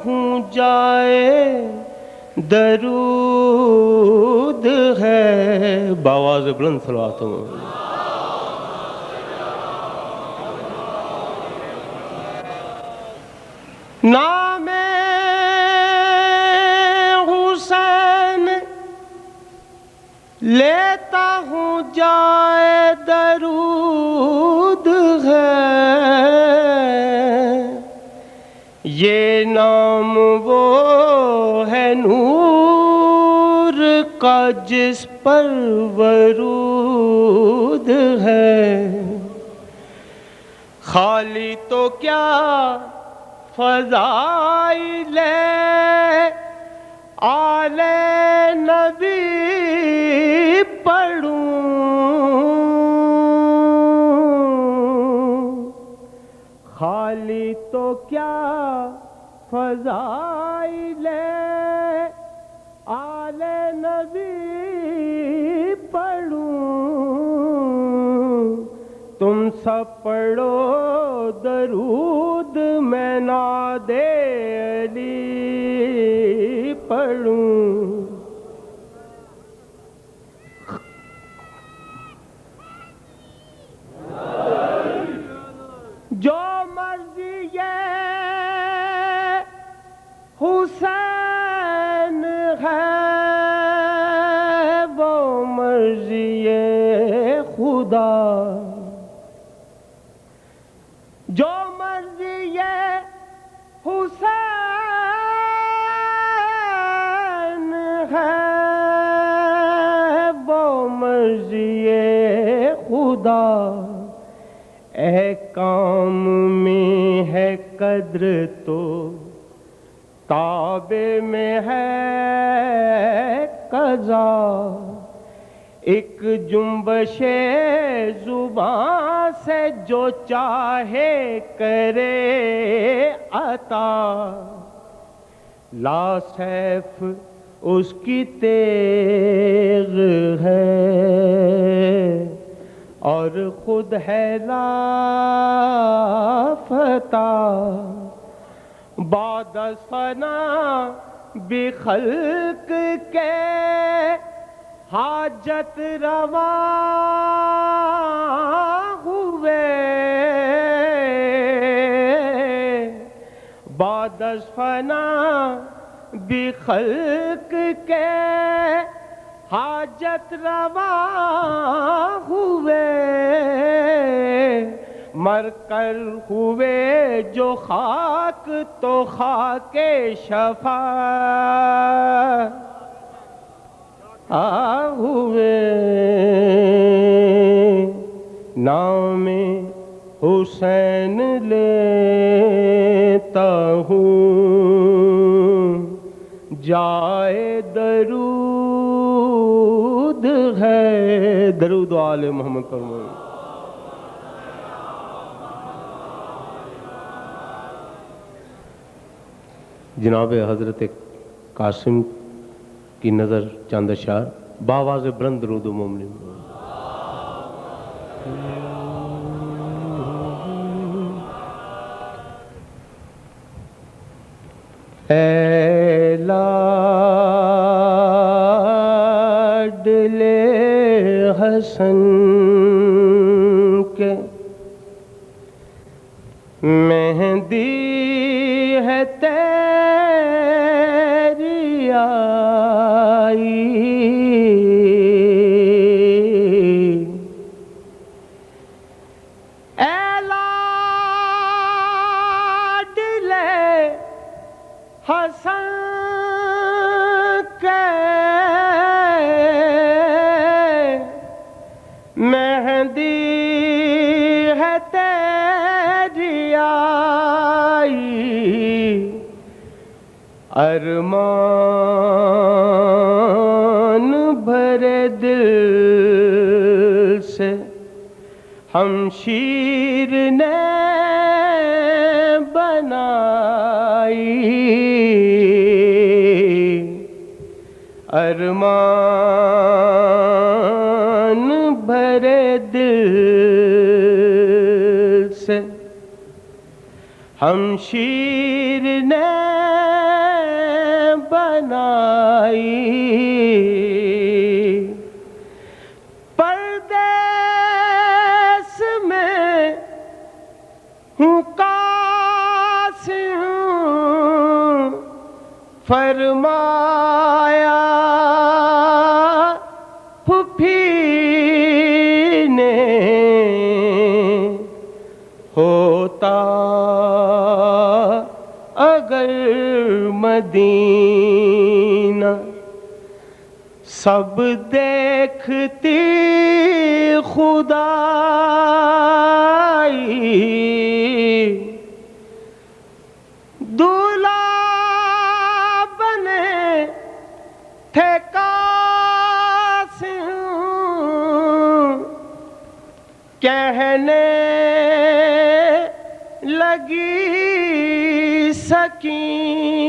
ہوں جائے درود ہے. باواز بلند صلوات ہوں. نام حسین لیتا ہوں جائے درود ہے. یہ نام وہ ہے نور کا جس پر ورود ہے. خالی تو کیا فضائل آل نبی پڑھوں. خالی تو کیا فضائل آل نبی پڑھوں. تم سب پڑھو درود میں ناد علی پڑھوں. جو مرضی حسین ہے وہ مرضی خدا. جو مرضی حسین ہے وہ مرضی خدا. احکام میں ہے قدر تو تابع میں ہے قضا. ایک جنبش زبان سے جو چاہے کرے عطا. لا سیف اس کی تیغ ہے اور خود ہے لافتہ. بعد از فنا بخلق کے حاجت روا ہوئے. بعد از فنا بخلق کے حاجت روا ہوئے. مر کر ہوئے جو خاک تو خاک شفاعت ہوئے. نام حسین لیتا ہوں جائے درود ہے. درود آل محمد پر جناب حضرت قاسم کی نظر چند اشعار باواز بلند درود و مومنین. اے لاڈلے حسن کے مہندی ہے تیری آئی. اے لاڈلے حسن کے مہندی ہے تیری آئی. ارمان بھرے دل سے ہمشیر نے بنائی. ارمان بھرے دل سے ہمشیر نے سب دیکھتی خدائی دولہا بنے تھے قاسم کہنے لگی سکینہ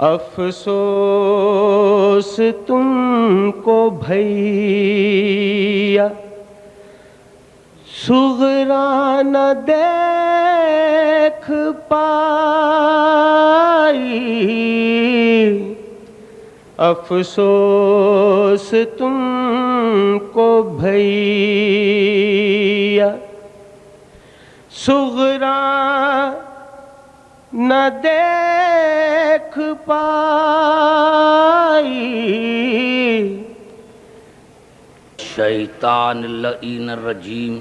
افسوس تم کو بھیا صغرا نہ دیکھ پائی افسوس تم کو بھیا صغرا نہ دیکھ پائی شیطان اللعین الرجیم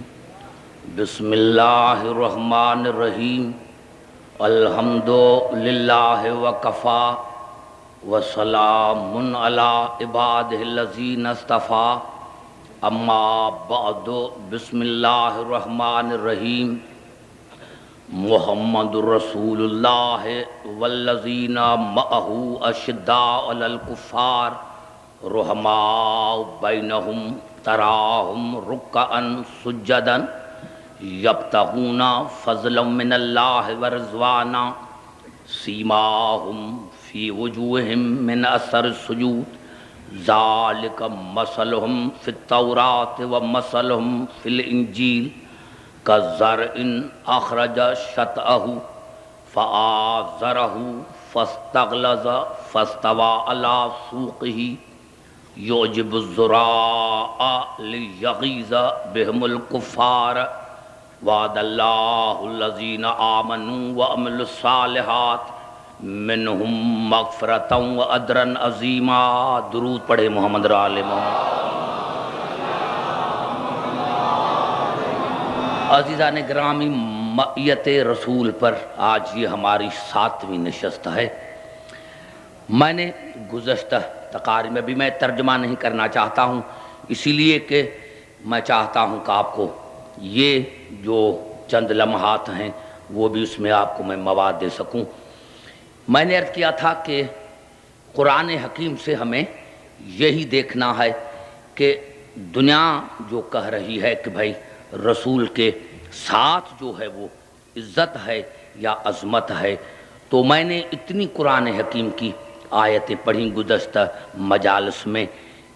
بسم اللہ الرحمن الرحیم الحمد للہ وکفا وسلام علی عبادہ الذین اصطفیٰ اما بعد بسم اللہ الرحمن الرحیم محمد رسول اللہ والذین معہ اشداء علی الکفار رحماء بینہم تراہم رکعا سجدا یبتغون فضلا من اللہ ورضوانا سیماہم فی وجوہہم من اثر السجود ذالک مثلہم فی التوراۃ ومثلہم فی الانجیل كزرع اخرج شطأه فآزره فاستغلظ فاستوى على سوقه يعجب الزراع ليغيظ بهم الكفار وعد الله الذين آمنوا وعملوا الصالحات منهم مغفرة وأجرا عظيما. درود پڑھے محمد آل محمد. عزیزان گرامی، معیت رسول پر آج یہ ہماری 7ویں نشست ہے. میں نے گزشتہ تقاریر میں بھی میں ترجمہ نہیں کرنا چاہتا ہوں، اسی لیے کہ میں چاہتا ہوں کہ آپ کو یہ جو چند لمحات ہیں وہ بھی اس میں آپ کو میں مواد دے سکوں. میں نے عرض کیا تھا کہ قرآن حکیم سے ہمیں یہی دیکھنا ہے کہ دنیا جو کہہ رہی ہے کہ بھائی رسول کے ساتھ جو ہے وہ عزت ہے یا عظمت ہے، تو میں نے اتنی قرآن حکیم کی آیتیں پڑھیں گزشتہ مجالس میں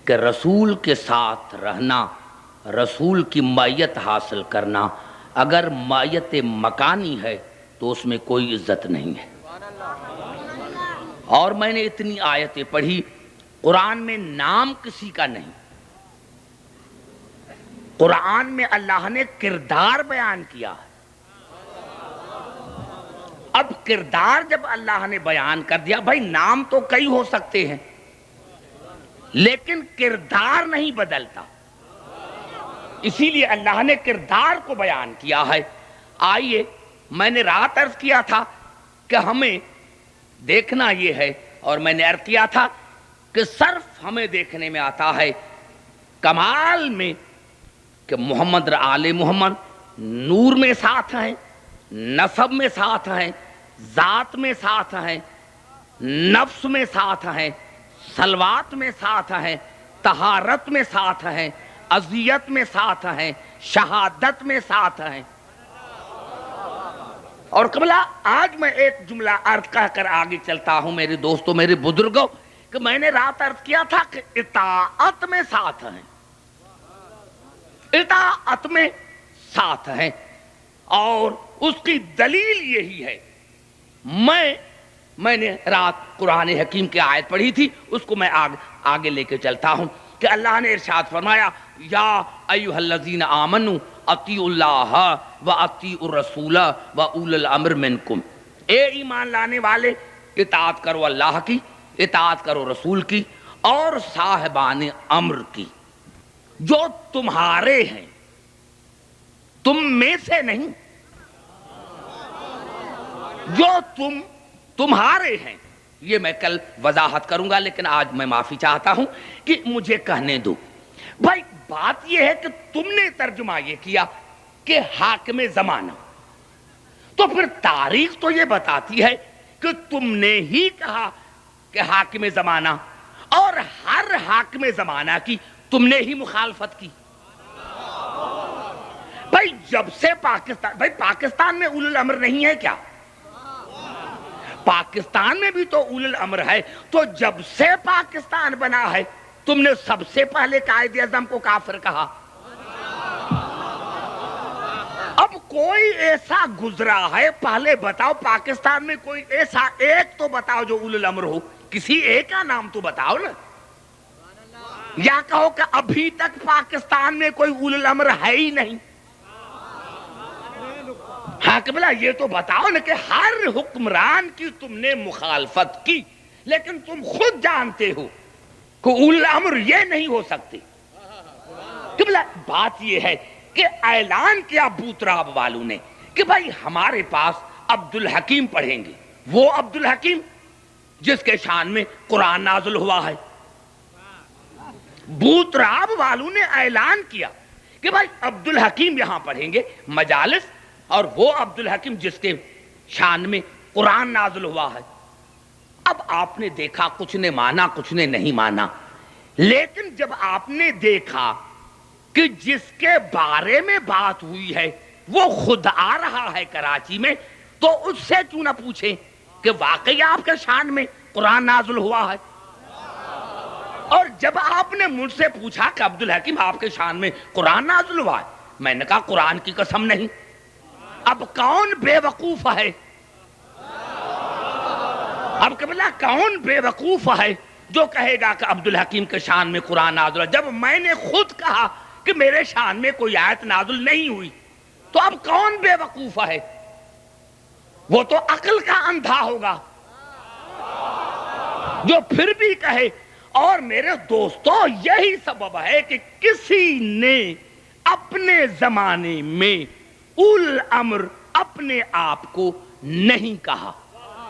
کہ رسول کے ساتھ رہنا، رسول کی معیت حاصل کرنا، اگر معیت مکانی ہے تو اس میں کوئی عزت نہیں ہے. اور میں نے اتنی آیتیں پڑھی، قرآن میں نام کسی کا نہیں، قرآن میں اللہ نے کردار بیان کیا ہے. اب کردار جب اللہ نے بیان کر دیا، بھائی نام تو کئی ہو سکتے ہیں لیکن کردار نہیں بدلتا، اسی لیے اللہ نے کردار کو بیان کیا ہے. آئیے، میں نے رات عرض کیا تھا کہ ہمیں دیکھنا یہ ہے، اور میں نے عرض کیا تھا کہ صرف ہمیں دیکھنے میں آتا ہے کمال میں کہ محمد آل محمد نور میں ساتھ ہیں، نسب میں ساتھ ہیں، ذات میں ساتھ ہیں، نفس میں ساتھ ہیں، صلوات میں ساتھ ہیں، طہارت میں ساتھ ہیں، عزیت میں ساتھ ہیں، شہادت میں ساتھ ہیں. اور قبلہ آج میں ایک جملہ عرض کہہ کر آگے چلتا ہوں میرے دوستوں، میرے بزرگوں، کہ میں نے رات عرض کیا تھا کہ اطاعت میں ساتھ ہیں، اطاعت میں ساتھ ہیں. اور اس کی دلیل یہی ہے، میں نے رات قرآن حکیم کی آیت پڑھی تھی، اس کو میں آگے لے کے چلتا ہوں کہ اللہ نے ارشاد فرمایا یا ایھا الذین آمنوا اطیعوا اللہ و اطیعوا الرسول و اولی الامر منکم. اے ایمان لانے والے، اطاعت کرو اللہ کی، اطاعت کرو رسول کی اور صاحبان امر کی جو تمہارے ہیں، تم میں سے نہیں، جو تمہارے ہیں. یہ میں کل وضاحت کروں گا، لیکن آج میں معافی چاہتا ہوں کہ مجھے کہنے دو۔ بھائی بات یہ ہے کہ تم نے ترجمہ یہ کیا کہ حاکم زمانہ، تو پھر تاریخ تو یہ بتاتی ہے کہ تم نے ہی کہا کہ حاکم زمانہ، اور ہر حاکم زمانہ کی تم نے ہی مخالفت کی۔ بھائی جب سے پاکستان میں اول الامر نہیں ہے کیا؟ پاکستان میں بھی تو اول الامر ہے، تو جب سے پاکستان بنا ہے تم نے سب سے پہلے قائد اعظم کو کافر کہا۔ اب کوئی ایسا گزرا ہے، پہلے بتاؤ پاکستان میں کوئی ایسا ایک تو بتاؤ جو اول الامر ہو، کسی ایک کا نام تو بتاؤ نا، یا کہو کہ ابھی تک پاکستان میں کوئی اول الامر ہے ہی نہیں۔ ہاں کہ بلا یہ تو بتاؤ نا کہ ہر حکمران کی تم نے مخالفت کی، لیکن تم خود جانتے ہو کہ اول الامر یہ نہیں ہو سکتے۔ کہ بلا بات یہ ہے کہ اعلان کیا بوتراب والوں نے کہ بھائی ہمارے پاس عبدالحکیم پڑھیں گے، وہ عبدالحکیم جس کے شان میں قرآن نازل ہوا ہے۔ بوتراب والوں نے اعلان کیا کہ بھائی عبدالحکیم یہاں پڑھیں گے مجالس، اور وہ عبدالحکیم جس کے شان میں قرآن نازل ہوا ہے۔ اب آپ نے دیکھا کچھ نے مانا کچھ نے نہیں مانا، لیکن جب آپ نے دیکھا کہ جس کے بارے میں بات ہوئی ہے وہ خود آ رہا ہے کراچی میں، تو اس سے کیوں نہ پوچھیں کہ واقعی آپ کے شان میں قرآن نازل ہوا ہے؟ اور جب آپ نے مجھ سے پوچھا کہ عبدالحکیم آپ کے شان میں قرآن نازل ہوا ہے، میں نے کہا قرآن کی قسم نہیں۔ اب کون بے وقوف ہے؟ اب قبلہ کون بے وقوف ہے جو کہے گا کہ عبدالحکیم کے شان میں قرآن نازل ہے، جب میں نے خود کہا کہ میرے شان میں کوئی آیت نازل نہیں ہوئی؟ تو اب کون بے وقوف ہے؟ وہ تو عقل کا اندھا ہوگا جو پھر بھی کہے۔ اور میرے دوستو یہی سبب ہے کہ کسی نے اپنے زمانے میں اول الامر اپنے آپ کو نہیں کہا۔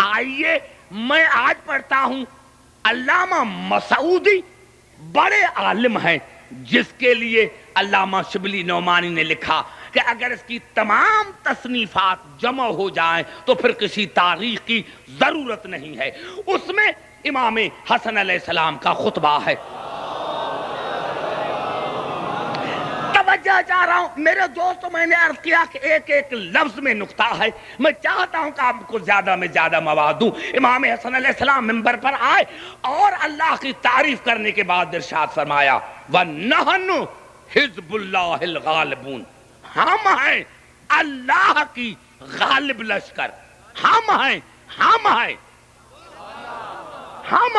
آئیے میں آج پڑھتا ہوں، علامہ مسعودی بڑے عالم ہیں جس کے لیے علامہ شبلی نعمانی نے لکھا کہ اگر اس کی تمام تصنیفات جمع ہو جائیں تو پھر کسی تاریخ کی ضرورت نہیں ہے۔ اس میں امام حسن علیہ السلام کا خطبہ ہے۔ توجہ چاہ رہا ہوں میرے دوستو، میں نے عرض کیا کہ ایک ایک لفظ میں نقطہ ہے، میں چاہتا ہوں کہ آپ کو زیادہ میں زیادہ مواد دوں۔ امام حسن علیہ السلام منبر پر آئے اور اللہ کی تعریف کرنے کے بعد ارشاد فرمایا وَنَحْنُ حِزْبُ اللَّهِ الْغَالِبُونَ، ہم ہیں اللہ کی غالب لشکر، ہم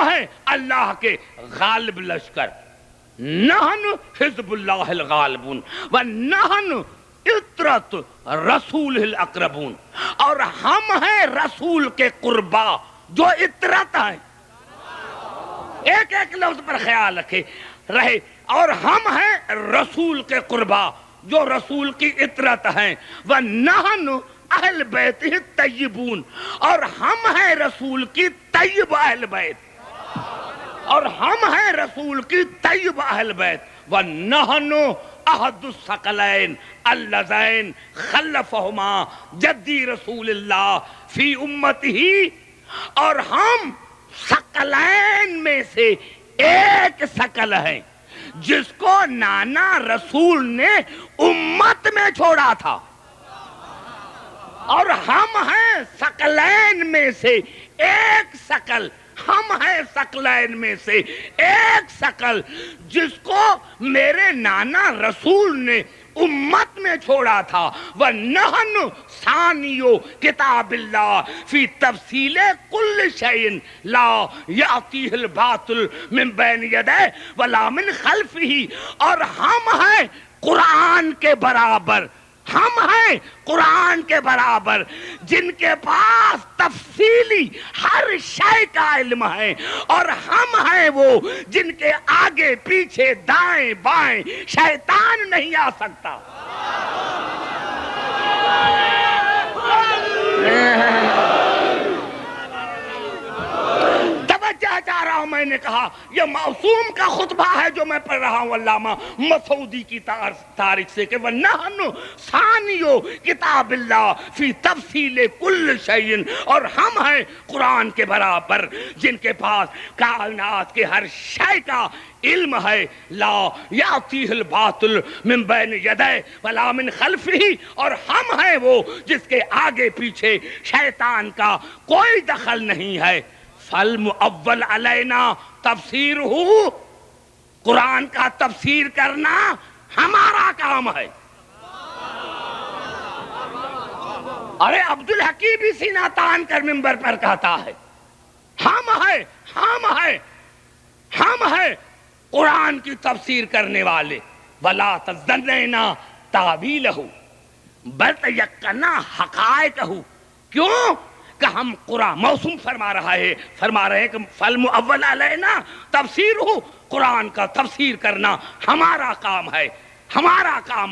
ہیں اللہ کے غالب لشکر۔ نحن حزب اللہ الغالبون ونحن اطرت رسول الاقربون، اور ہم ہیں رسول کے قربا جو اطرت ہیں۔ ایک ایک لفظ پر خیال رہے، اور ہم ہیں رسول کے قربا جو رسول کی اطرت ہیں۔ ونحن اہل بیت الطیبون، اور ہم ہیں رسول کی طیب اہل بیت، اور ہم ہیں رسول کی طیب اہل بیت۔ وَنَحْنُ أَحَدُ الثَّقَلَيْنِ اللَّذَيْنِ خَلَّفَهُمَا جَدِّي رسول اللہ فی امتہ، اور ہم ثقلین میں سے ایک ثقل ہیں جس کو نانا رسول نے امت میں چھوڑا تھا، اور ہم ہیں ثقلین میں سے ایک ثقل، ہم ہیں ثقلین میں سے ایک ثقل جس کو میرے نانا رسول نے امت میں چھوڑا تھا۔ وَنَحْنُ ثَانِيُّ کتاب اللہ فی تفصیل کل شیء لا یأتیہ الباطل من بین یدیہ ولا من خلفہ، اور ہم ہیں قرآن کے برابر، ہم ہیں قرآن کے برابر جن کے پاس تفصیلی ہر شے کا علم ہے، اور ہم ہیں وہ جن کے آگے پیچھے دائیں بائیں شیطان نہیں آ سکتا۔ کہنا چاہ رہا ہوں، میں نے کہا یہ معصوم کا خطبہ ہے جو میں پڑھ رہا ہوں علامہ مسعودی کی تاریخ سے، کہ وَنَحْنُ ثَانِيُ کتاب اللہ فی تفصیل کل شیء، اور ہم ہیں قرآن کے برابر جن کے پاس کائنات کے ہر شے کا علم ہے. لا یاتیہ الباطل من بین یدیہ ولا من خلفہ، اور ہم ہیں وہ جس کے آگے پیچھے شیطان کا کوئی دخل نہیں ہے. فالمؤول علینا تفسیرہ، قرآن کا تفسیر کرنا ہمارا کام ہے. ارے عبدالحکیم بھی سینہ تان کر منبر پر کہتا ہے ہم ہیں قرآن کی تفسیر کرنے والے. وَلَا تَظَنَّنَا تَعْوِيلَهُ بَلْ تَيَقَّنَا حَقَائِقَهُ. کیوں کہ ہم قرآن موسوم فرما رہے ہیں کہ فالمؤول علینا تفسیرہ، قرآن کا تفسیر کرنا ہمارا کام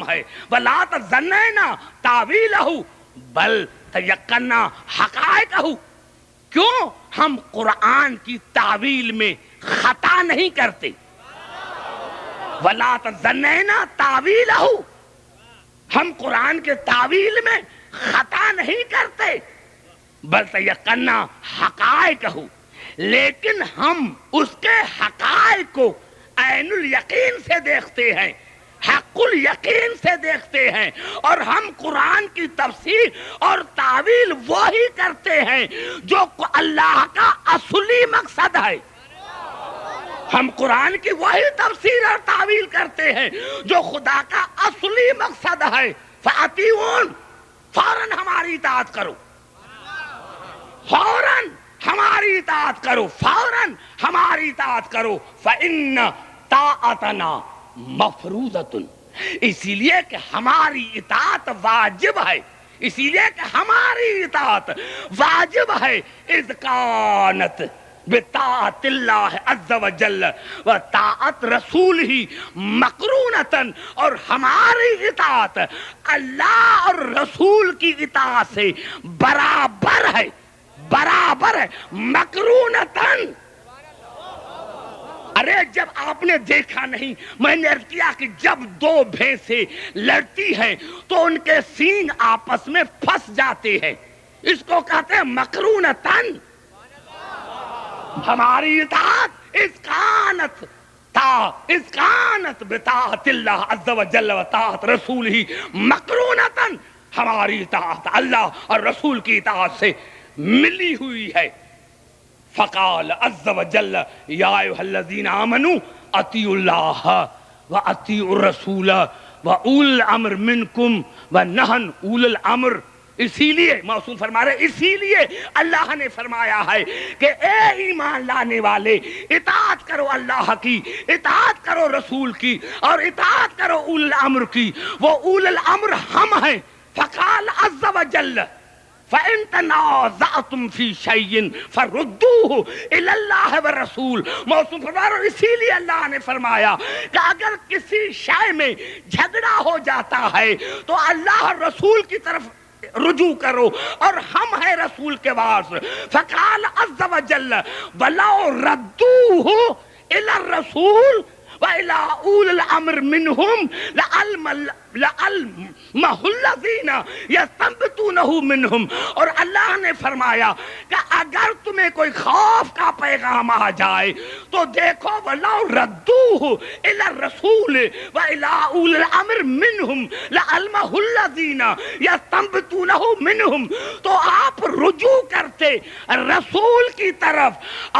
ہے. وَلَا تَظَنَّنَا تَعْوِيلَهُ بَلْ تَيَقَّنَا حَقَائِقَهُ. کیوں ہم قرآن کی تعویل میں خطا نہیں کرتے. وَلَا تَظَنَّنَا تَعْوِيلَهُ، ہم قرآن کے تعویل میں خطا نہیں کرتے. بل تَيَقَّنَا حَقَائِقَهُ، لیکن ہم اس کے حقائق کو عین الیقین سے دیکھتے ہیں، حق الیقین سے دیکھتے ہیں. اور ہم قرآن کی تفسیر اور تعویل وہی کرتے ہیں جو اللہ کا اصلی مقصد ہے. ہم قرآن کی وہی تفسیر اور تعویل کرتے ہیں جو خدا کا اصلی مقصد ہے. فَأَطِیعُونِ، فوراً ہماری اطاعت کرو، فوراً ہماری اطاعت کرو، فوراً ہماری اطاعت کرو. فَإِنَّ طَاعَتَنَا مَفْرُوضَةٌ، اسی لیے کہ ہماری اطاعت واجب ہے، اسی لیے کہ ہماری اطاعت واجب ہے. اذ کانت بطاعت اللہ عز وجل و طاعت رسول ہی مقرونتاً، اور ہماری اطاعت اللہ اور رسول کی اطاعت سے برابر ہے، مقرونتاً. ارے جب آپ نے دیکھا نہیں، میں نے عرض کیا کہ جب دو بھینسیں لڑتی ہیں تو ان کے سینگ آپس میں پھنس جاتے ہیں، اس کو کہتے ہیں مقرونتاً. ہماری اطاعت اس کانت بطاعت اللہ عز وجل و طاعت رسول ہی مقرونتاً، ہماری اطاعت اللہ اور رسول کی اطاعت سے ملی ہوئی ہے. فقال عز وجل یا ایھا الذین آمنوا اطیعوا اللہ واطیعوا الرسول واولی الامر منکم ونہن اولی الامر. اسی لیے موصوف فرما رہے، اسی لیے اللہ نے فرمایا ہے کہ اے ایمان لانے والے، اطاعت کرو اللہ کی، اطاعت کرو رسول کی، اور اطاعت کرو اولی الامر کی. وہ اولی الامر ہم ہیں. فقال عز وجل فَإِن تَنَازَعْتُمْ فِي شَيْءٍ فَرُدُّوهُ إِلَى اللَّهِ وَالرَّسُولِ. موسم فرمایا، اسی لیے اللہ نے فرمایا کہ اگر کسی شے میں جھگڑا ہو جاتا ہے تو اللہ اور رسول کی طرف رجوع کرو، اور ہم ہیں رسول کے وارث. فقال عز وجل وَلَوْ رَدُّوهُ إِلَى الرَّسُولِ وَإِلَى أُولِي الْأَمْرِ مِنْهُمْ لَعَلِمَهُ الَّذِينَ يَسْتَنبِطُونَهُ مِنْهُمْ. اور اللہ نے فرمایا کہ اگر تمہیں کوئی خوف کا پیغام آ جائے تو دیکھو وَلَوْ رَدُّوهُ إِلَى الرَّسُولِ وَإِلَى أُولِي الْأَمْرِ مِنْهُمْ لَعَلِمَهُ الَّذِينَ يَسْتَنبِطُونَهُ مِنْهُمْ. تو آپ رجوع کرتے رسول کی طرف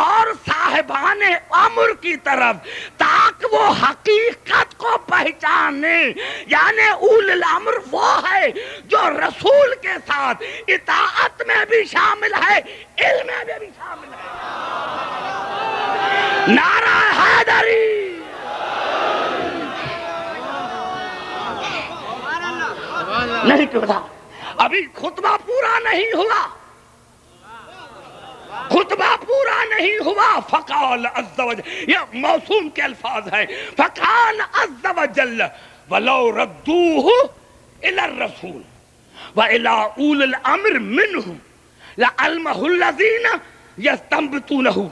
اور صاحبان امر کی طرف تاکہ وہ حقیقت کو پہچانے. یعنی اولی الامر وہ ہے جو رسول کے ساتھ اطاعت میں بھی شامل ہے، علم میں بھی شامل ہے. نعرہ حیدری. نہیں کیوں تھا؟ ابھی خطبہ پورا نہیں ہوا، خطبہ پورا نہیں ہوا. فقال عز وجل، یہ موسوم کے الفاظ ہیں. فقال عز وجل وَلَوْ رَدُّوهُ إِلَى الرَّسُولِ وَإِلَى أُولِي الْأَمْرِ مِنْهُمْ لَعَلِمَهُ الَّذِينَ يَسْتَنبِطُونَهُ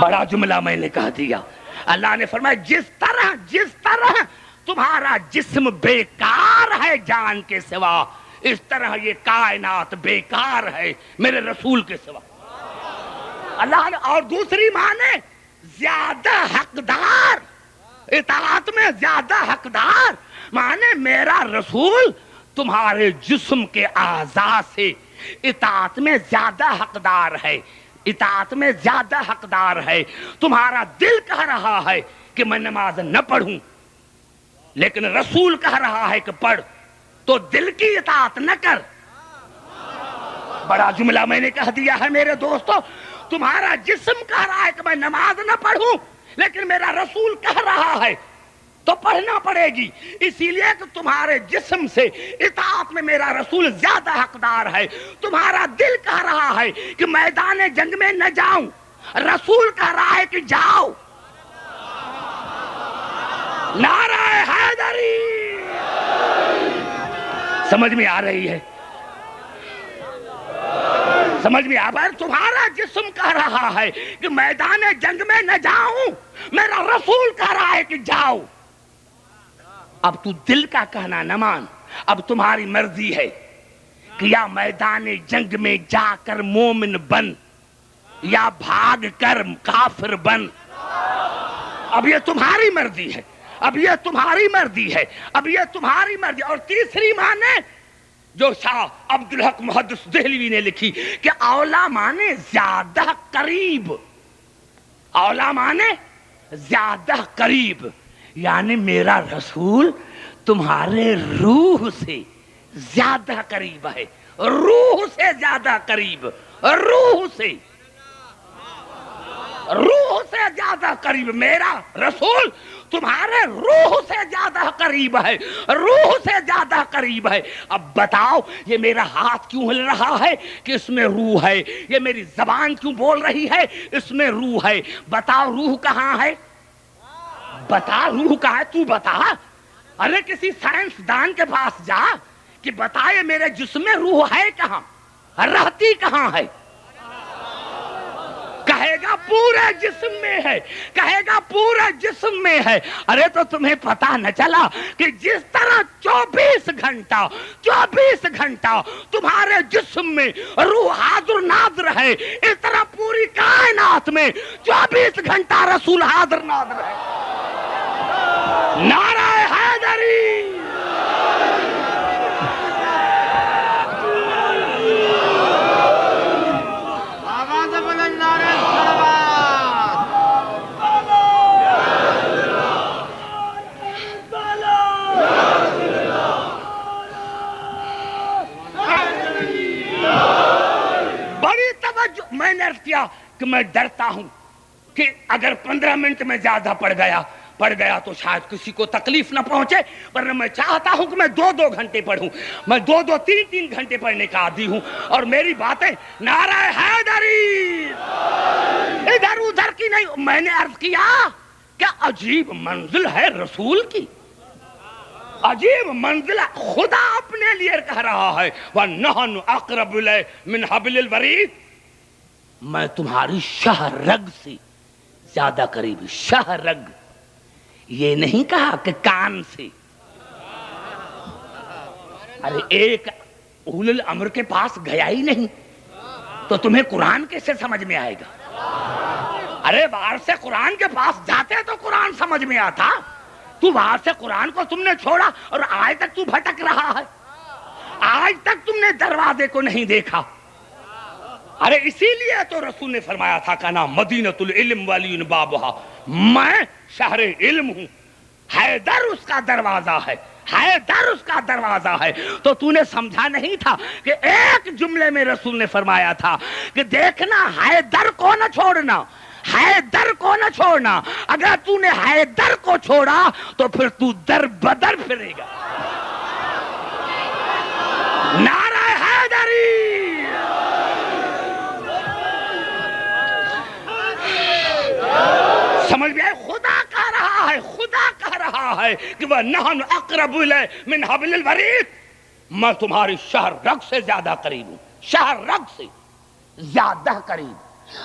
بڑا جملہ میں نے کہہ دیا. اللہ نے فرمایا جس طرح تمہارا جسم بیکار ہے جان کے سوا، اس طرح یہ کائنات بیکار ہے میرے رسول کے سوا. اللہ نے اور دوسری معنی زیادہ حقدار، اطاعت میں زیادہ حقدار معنی میرا رسول تمہارے جسم کے اعضاء سے اطاعت میں زیادہ حقدار ہے، اطاعت میں زیادہ حقدار ہے. تمہارا دل کہہ رہا ہے کہ میں نماز نہ پڑھوں، لیکن رسول کہہ رہا ہے کہ پڑھ، تو دل کی اطاعت نہ کر. بڑا جملہ میں نے کہہ دیا ہے میرے دوستو. تمہارا جسم کہہ رہا ہے کہ میں نماز نہ پڑھوں، لیکن میرا رسول کہہ رہا ہے تو پڑھنا پڑے گی. اسی لیے کہ تمہارے جسم سے اطاعت میں میرا رسول زیادہ حقدار ہے. تمہارا دل کہہ رہا ہے کہ میدان جنگ میں نہ جاؤں، رسول کہہ رہا ہے کہ جاؤ. نعرہ حیدری سمجھ میں آ رہی ہے؟ سمجھ میں آ رہا ہے؟ تمہارا جسم کہہ رہا ہے کہ میدان جنگ میں نہ جاؤں، میرا رسول کہہ رہا ہے کہ جاؤ. اب تو دل کا کہنا نہ مان، اب تمہاری مرضی ہے کہ یا میدان جنگ میں جا کر مومن بن یا بھاگ کر کافر بن. اب یہ تمہاری مرضی ہے، اب یہ تمہاری مرضی ہے، اب یہ تمہاری مرضی. اور تیسری معنی جو شاہ عبدالحق محدث دہلوی نے لکھی کہ اولا معنی زیادہ قریب، اولا معنی زیادہ قریب، یعنی میرا رسول تمہارے روح سے زیادہ قریب ہے، روح سے زیادہ قریب، روح سے زیادہ قریب. میرا رسول تمہارے روح سے زیادہ قریب ہے، روح سے زیادہ قریب ہے. اب بتاؤ یہ میرا ہاتھ کیوں ہل رہا ہے کہ اس میں روح ہے؟ یہ میری زبان کیوں بول رہی ہے؟ اس میں روح ہے. بتاؤ روح کہاں ہے؟ بتا روح کہاں ہے؟ تو بتا. ارے کسی سائنسدان کے پاس جا کہ بتائے میرے جسم میں روح ہے کہاں، رہتی کہاں ہے؟ کہے گا پورے جسم میں ہے، کہے گا پورے جسم میں ہے. ارے تو تمہیں پتا نہ چلا کہ جس طرح 24 گھنٹہ تمہارے جسم میں روح حاضر ناظر ہے، اس طرح پوری کائنات میں 24 گھنٹہ رسول حاضر ناظر ہے. نعرہ حیدری میں نے عرض کیا کہ میں ڈرتا ہوں کہ اگر 15 منٹ میں زیادہ پڑ گیا تو شاید کسی کو تکلیف نہ پہنچے، ورنہ میں چاہتا ہوں کہ میں 2 گھنٹے پڑھوں. میں 3 گھنٹے پڑھنے کا عادی ہوں. اور میری باتیں نعرہ حیدری ادھر ادھر کی نہیں. میں نے عرض کیا کیا عجیب منزل ہے رسول کی، عجیب منزل. خدا اپنے لیے کہہ رہا ہے وَنَحْنُ أَقْرَبُ إِلَيْهِ مِنْ حَبْلِ الْوَرِيدِ، میں تمہاری شہ رگ سے زیادہ قریب. شہ رگ یہ نہیں کہا کہ کان سے. ارے ایک اول الامر کے پاس گیا ہی نہیں تو تمہیں قرآن کیسے سمجھ میں آئے گا؟ ارے باہر سے قرآن کے پاس جاتے تو قرآن سمجھ میں آتا. تو باہر سے قرآن کو تم نے چھوڑا اور آج تک تو بھٹک رہا ہے، آج تک تم نے دروازے کو نہیں دیکھا. ارے اسی لیے تو رسول نے فرمایا تھا کہ نام مدینۃ العلم وعلی بابھا، میں شہر علم ہوں، حیدر اس کا دروازہ ہے، حیدر اس کا دروازہ ہے. تو تو نے سمجھا نہیں تھا کہ ایک جملے میں رسول نے فرمایا تھا کہ دیکھنا حیدر کو نہ چھوڑنا، حیدر کو نہ چھوڑنا. اگر تو نے حیدر کو چھوڑا تو پھر تو در بدر پھرے گا. نعرہ حیدری سمجھ میں آئے؟ خدا کہہ رہا ہے، خدا کہہ رہا ہے کہ وَنَحْنُ أَقْرَبُ إِلَيْهِ مِنْ حَبْلِ الْوَرِيدِ، میں تمہاری شہ رگ سے زیادہ قریب ہوں، شہ رگ سے زیادہ قریب.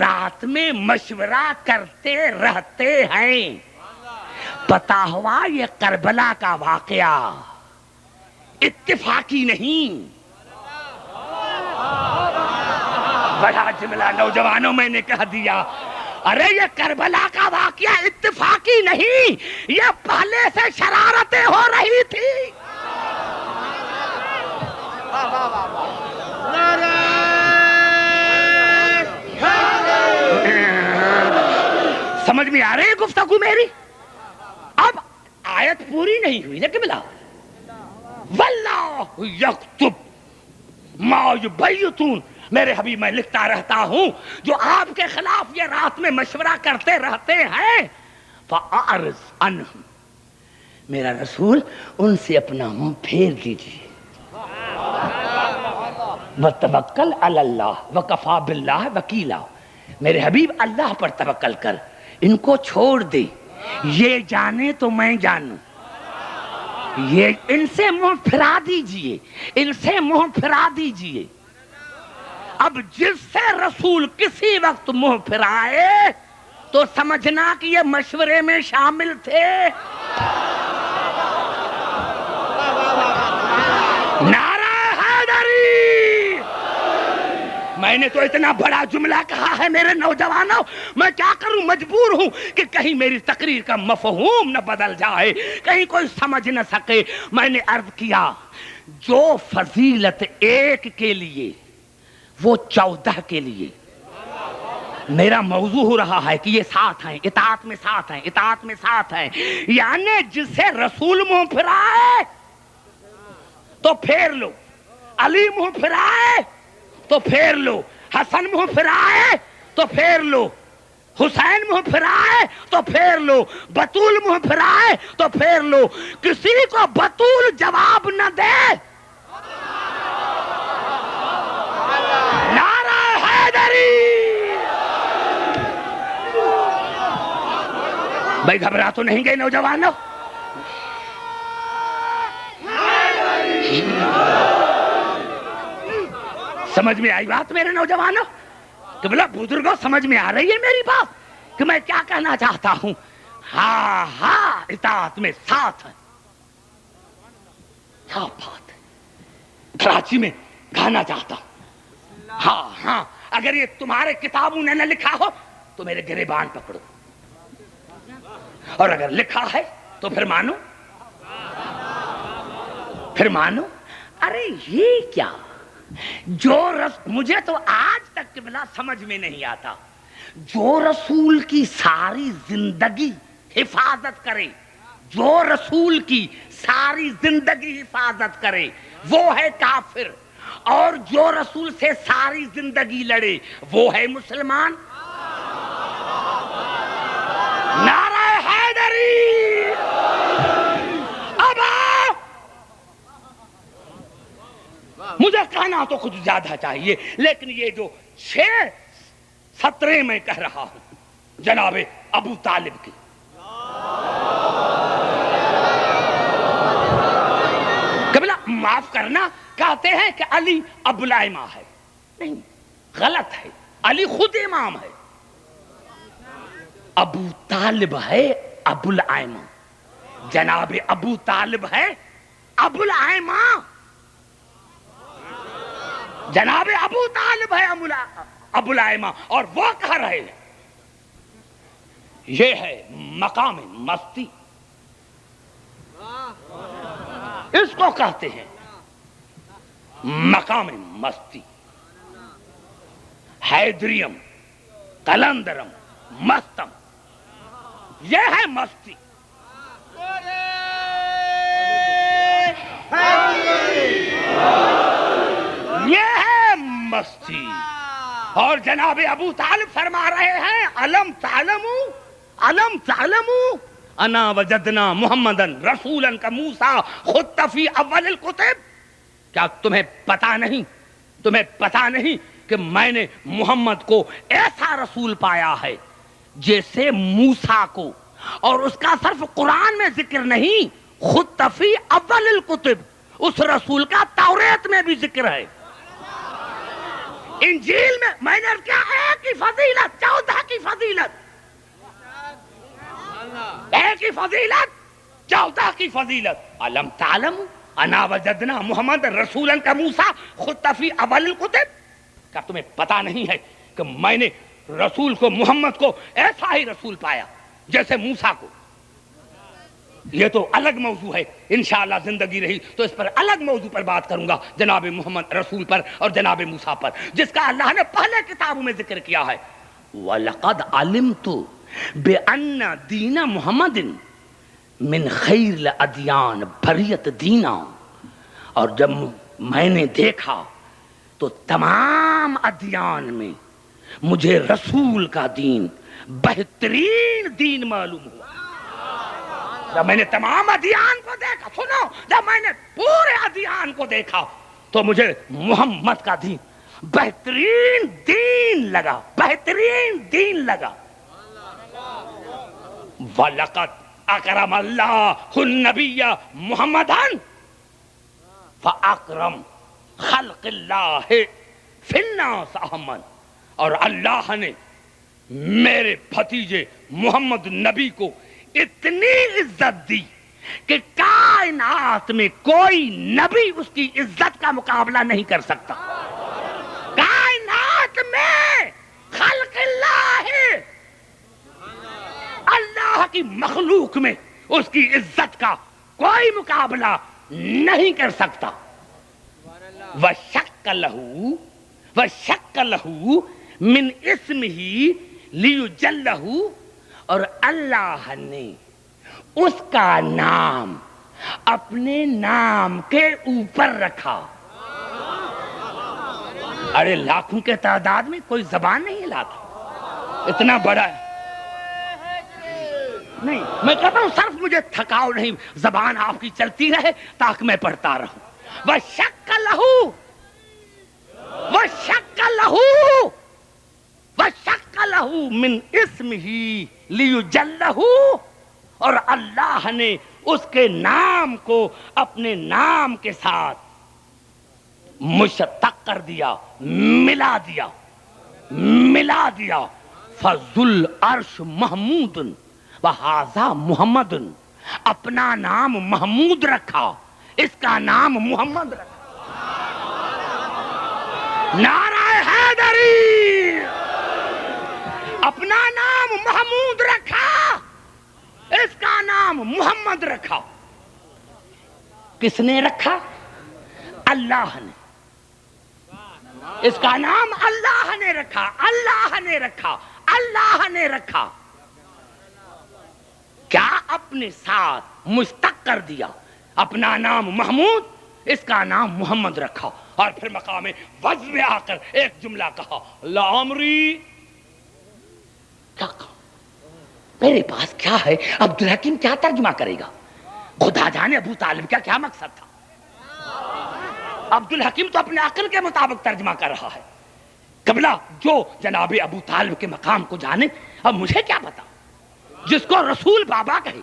رات میں مشورہ کرتے رہتے ہیں. پتا ہوا یہ کربلا کا واقعہ اتفاقی نہیں. بڑا جملہ نوجوانوں میں نے کہہ دیا. ارے یہ کربلا کا واقعہ اتفاقی نہیں، یہ پہلے سے شرارتیں ہو رہی تھی. سمجھ میں آ رہی ہے گفتگو میری؟ اب آیت پوری نہیں ہوئی نا قبلہ. واللہ یکتب ما یبیتون. میرے حبیب میں لکھتا رہتا ہوں جو آپ کے خلاف یہ رات میں مشورہ کرتے رہتے ہیں فَأَعْرِضْ عَنْهُمْ. میرا رسول ان سے اپنا منہ پھیر دیجیے. وَتَوَكَّلْ عَلَى اللَّهِ وَكَفَى بِاللَّهِ وَكِيلًا. میرے حبیب اللہ پر توکل کر، ان کو چھوڑ دے. یہ جانے تو میں جانوں. یہ ان سے منہ پھرا دیجیے، ان سے منہ پھرا دیجیے. اب جس سے رسول کسی وقت منہ پھرائے تو سمجھنا کہ یہ مشورے میں شامل تھے. نعرہ حیدری. میں نے تو اتنا بڑا جملہ کہا ہے میرے نوجوانوں، میں کیا کروں؟ مجبور ہوں کہ کہیں میری تقریر کا مفہوم نہ بدل جائے، کہیں کوئی سمجھ نہ سکے. میں نے عرض کیا جو فضیلت ایک کے لیے وہ 14 کے لیے. میرا موضوع ہو رہا ہے کہ یہ ساتھ ہیں، اطاعت میں ساتھ ہیں، اطاعت میں ساتھ ہیں. یعنی جسے رسول منہ پھرائے تو پھیر لو، علی منہ پھرائے تو پھیر لو، حسن منہ پھرائے تو پھیر لو، حسین منہ پھرائے تو پھیر لو، بطول منہ پھرائے تو پھیر لو. کسی کو بطول جواب نہ دے. نعرہ حیدری. بھائی گھبرا تو نہیں گئے نوجوانوں؟ سمجھ میں آئی بات میرے نوجوانوں؟ کہ بلا بزرگوں سمجھ میں آ رہی ہے میری بات کہ میں کیا کہنا چاہتا ہوں؟ ہاں ہاں اطاعت میں ساتھ ہے. کیا بات ہے. کراچی میں گانا چاہتا ہوں. ہاں ہاں اگر یہ تمہارے کتابوں نے نہ لکھا ہو تو میرے گریبان پکڑو، اور اگر لکھا ہے تو پھر مانو، پھر مانو. ارے یہ کیا مجھے تو آج تک قبلہ سمجھ میں نہیں آتا. جو رسول کی ساری زندگی حفاظت کرے، جو رسول کی ساری زندگی حفاظت کرے وہ ہے کافر، اور جو رسول سے ساری زندگی لڑے وہ ہے مسلمان. نعرہ حیدری. اب مجھے کہنا تو کچھ زیادہ چاہیے، لیکن یہ جو 6 سطریں میں کہہ رہا ہوں جناب ابو طالب کی. قبلہ معاف کرنا، کہتے ہیں کہ علی ابو الائمہ ہے. نہیں، غلط ہے. علی خود امام ہے. ابو طالب ہے ابو الائمہ. جناب ابو طالب ہے ابو الائمہ. جناب ابو طالب ہے ابو الائمہ. اور وہ کہہ رہے ہیں یہ ہے مقام مستی. اس کو کہتے ہیں مقام مستی. حیدریم، قلندرم، مستم، یہ ہے مستی. یہ ہے مستی. اور جناب ابو طالب فرما رہے ہیں علم تعلموا انا وجدنا محمدن رسولا کموسیٰ خط فی اول الکتب. کیا تمہیں پتا نہیں کہ میں نے محمد کو ایسا رسول پایا ہے جیسے موسیٰ کو، اور اس کا صرف قرآن میں ذکر نہیں، خط فی اول الکتب، اس رسول کا توریت میں بھی ذکر ہے، انجیل میں. میں نے کیا ایک ہی فضیلت، 14 کی فضیلت، ایک کی فضیلت، 14 کی فضیلت. علم تعلم انا وجدنا محمد رسولا کا موسیٰ خط فی اول الکتب. کیا تمہیں پتا نہیں ہے کہ میں نے رسول کو، محمد کو ایسا ہی رسول پایا جیسے موسیٰ کو. یہ تو الگ موضوع ہے، انشاءاللہ زندگی رہی تو اس پر الگ موضوع پر بات کروں گا، جناب محمد رسول پر اور جناب موسیٰ پر، جس کا اللہ نے پہلے کتابوں میں ذکر کیا ہے. وَلَقَدْ عَلِمْتُ بِأَنَّ دِينَ مُحَمَّدٍ من خیر الادیان بریت دینا. اور جب میں نے دیکھا تو تمام ادیان میں مجھے رسول کا دین بہترین دین معلوم ہوا. جب میں نے تمام ادیان کو دیکھا، سنو، جب میں نے پورے ادیان کو دیکھا تو مجھے محمد کا دین بہترین دین لگا، بہترین دین لگا. وَلَقَدْ اکرم اللہ النبی محمدً فاکرم خلق اللہ فی الناس احمد. اور اللہ نے میرے بھتیجے محمد نبی کو اتنی عزت دی کہ کائنات میں کوئی نبی اس کی عزت کا مقابلہ نہیں کر سکتا. کائنات میں خلق اللہ، اللہ کی مخلوق میں اس کی عزت کا کوئی مقابلہ نہیں کر سکتا. وَشَقَّ لَهُ مِنْ اسْمِهِ لِيُجَلَّهُ. اور اللہ نے اس کا نام اپنے نام کے اوپر رکھا. ارے لاکھوں کے تعداد میں کوئی زبان نہیں ہلاتا، اتنا بڑا ہے. نہیں، میں کہتا ہوں صرف مجھے تھکاؤ نہیں، زبان آپ کی چلتی رہے تاکہ میں پڑھتا رہوں. وَشَقَّ لَهُ وَشَقَّ لَهُ وَشَقَّ لَهُ مِنْ اسْمِهِ لِيُجَلَّهُ. اور اللہ نے اس کے نام کو اپنے نام کے ساتھ مشتق کر دیا، ملا دیا، ملا دیا. فَذُو الْعَرْشِ مَحْمُودٌ وَهَذَا مُحَمَّدٌ. اپنا نام محمود رکھا، اس کا نام محمد رکھا. نعرہ حیدری. اپنا نام محمود رکھا، اس کا نام محمد رکھا. کس نے رکھا؟ اللہ نے. اس کا نام اللہ نے رکھا، اللہ نے رکھا، اللہ نے رکھا. کیا اپنے ساتھ مشتق کر دیا، اپنا نام محمود، اس کا نام محمد رکھا. اور پھر مقام وجہ میں آ کر ایک جملہ کہا، لامری. کیا کہا؟ میرے پاس کیا ہے، عبدالحکیم کیا ترجمہ کرے گا؟ خدا جانے ابو طالب کا کیا مقصد تھا. عبدالحکیم تو اپنے عقل کے مطابق ترجمہ کر رہا ہے. قبلہ جو جناب ابو طالب کے مقام کو جانے. اب مجھے کیا پتا، جس کو رسول بابا کہے.